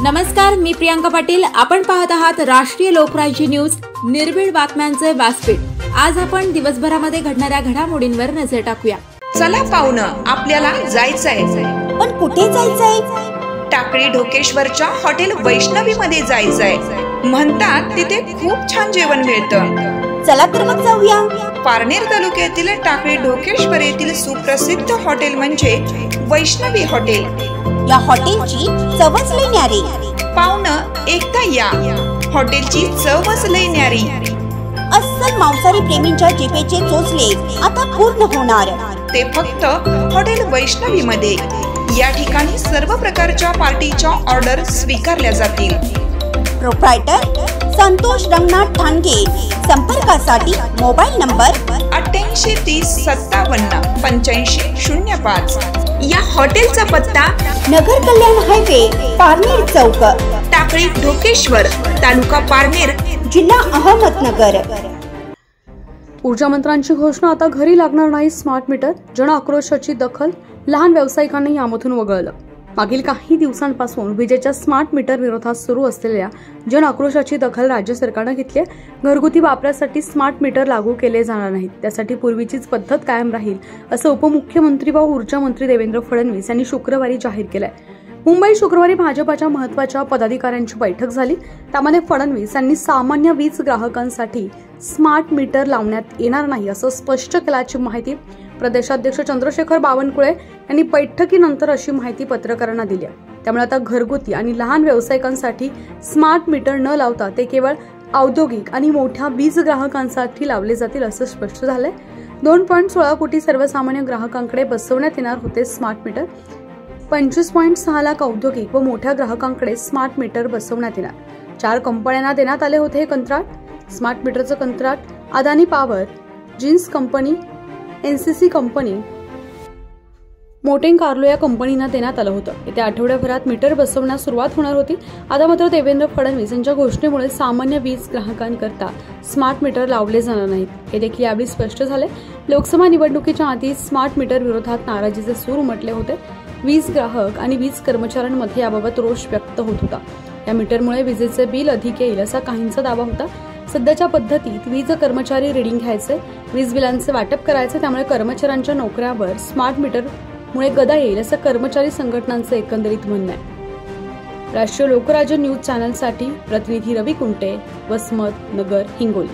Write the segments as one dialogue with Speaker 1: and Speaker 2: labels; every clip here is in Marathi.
Speaker 1: नमस्कार, मी प्रियांका पाटील। आपण पाहत आहात राष्ट्रीय लोकराज्य न्यूज, निर्भीड बातम्यांचे व्यासपीठ। आज आपण दिवसभरामध्ये घडणाऱ्या घडामोडींवर नजर टाकूया।
Speaker 2: चला पाहुणं, आपल्याला जायचंय।
Speaker 3: पण कुठे जायचंय?
Speaker 2: टाकळी ढोकेश्वरच्या हॉटेल वैष्णवी मध्ये जायचंय। म्हणतात तिथे खूप छान जेवण मिळतं।
Speaker 3: चला तर मग जाऊया।
Speaker 2: पारनेर तालुक्यातील टाकळी ढोकेश्वर येथील सुप्रसिद्ध हॉटेल म्हणजे वैष्णवी हॉटेल।
Speaker 3: या हॉटेलची चवच लई न्यारी।
Speaker 2: पाहुणं, एकदा या, हॉटेलची चवच लई न्यारी।
Speaker 3: अस्सल मांसाहारी प्रेमींच्या जिभेचे चोचले आता पूर्ण होणार,
Speaker 2: ते फक्त हॉटेल वैष्णवी मध्ये। या ठिकाणी सर्व प्रकारच्या पार्टीच्या ऑर्डर स्वीकारल्या जातील।
Speaker 3: प्रोप्रायटर संतोष रंगनाथ ठाणगे। संपर्कासाठी मोबाईल नंबर
Speaker 2: 8830578505। या हॉटेलचा पत्ता
Speaker 3: नगर कल्याण हायवे, पारनेर चौक,
Speaker 2: टाकळी ढोकेश्वर, तालुका पारनेर,
Speaker 3: जिल्हा अहमदनगर।
Speaker 4: ऊर्जा मंत्र्यांची घोषणा, आता घरी लागणार नाही स्मार्ट मीटर। जन आक्रोशाची दखल, लहान व्यावसायिकांनी यामधून वगळलं। मागील काही दिवसांपासून विजेच्या स्मार्ट मीटर विरोधात सुरू असलेल्या जन आक्रोशाची दखल राज्य सरकारने घेतली आहे। घरगुती वापरासाठी स्मार्ट मीटर लागू केले जाणार नाहीत, त्यासाठी पूर्वीचीच पद्धत कायम राहील, असं उपमुख्यमंत्री व ऊर्जा मंत्री देवेंद्र फडणवीस यांनी शुक्रवारी जाहीर केलंय। मुंबईत शुक्रवारी भाजपाच्या महत्त्वाच्या पदाधिकाऱ्यांची बैठक झाली। त्यामध्ये फडणवीस यांनी सामान्य वीज ग्राहकांसाठी स्मार्ट मीटर लावण्यात येणार नाही असं स्पष्ट केल्याची माहिती प्रदेशाध्यक्ष चंद्रशेखर बावनकुळे यांनी बैठकीनंतर अशी माहिती पत्रकारांना दिली आहे। त्यामुळे आता घरगुती आणि लहान व्यावसायिकांसाठी स्मार्ट मीटर न लावता ते केवळ औद्योगिक आणि मोठ्या वीज ग्राहकांसाठी लावले जातील असं स्पष्ट झालंय। 2.16 कोटी सर्वसामान्य ग्राहकांकडे बसवण्यात येणार होते स्मार्ट मीटर। 25.6 लाख औद्योगिक व मोठ्या ग्राहकांकडे स्मार्ट मीटर बसवण्यात येणार। 4 कंपन्यांना देण्यात आले होते हे कंत्राट। स्मार्ट मीटरचं कंत्राट अदानी पॉवर, जिन्स company, NCC company, Monte Carlo या कंपनींना देण्यात आलं होतं। येत्या आठवड्याभरात मीटर बसवण्यास सुरुवात होणार होती। आता मात्र देवेंद्र फडणवीस यांच्या घोषणेमुळे सामान्य वीज ग्राहकांकरता स्मार्ट मीटर लावले जाणार नाहीत, हे देखील यावेळी स्पष्ट झाले। लोकसभा निवडणुकीच्या आधी स्मार्ट मीटर विरोधात नाराजीचे सूर उमटले होते। वीज ग्राहक आणि वीज कर्मचाऱ्यांमध्ये याबाबत रोष व्यक्त होत होता। या मीटरमुळे विजेचे बिल अधिक येईल असा काहींचा दावा होता। सध्याच्या पद्धतीत वीज कर्मचारी रीडिंग घ्यायचे, वीज बिलांचे वाटप करायचे, त्यामुळे कर्मचाऱ्यांच्या नोकऱ्यावर स्मार्ट मीटरमुळे गदा येईल असं कर्मचारी संघटनांचं एकंदरीत म्हणणं आहे। राष्ट्रीय लोकराज्य न्यूज चॅनलसाठी प्रतिनिधी रवी कुंटे, वसमत नगर, हिंगोली।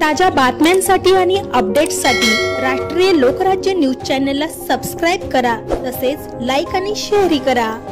Speaker 5: ताज्या बातम्यांसाठी आणि अपडेट्ससाठी राष्ट्रीय लोकराज्य न्यूज चॅनलला सबस्क्राईब करा, तसेच लाईक आणि शेअरही करा।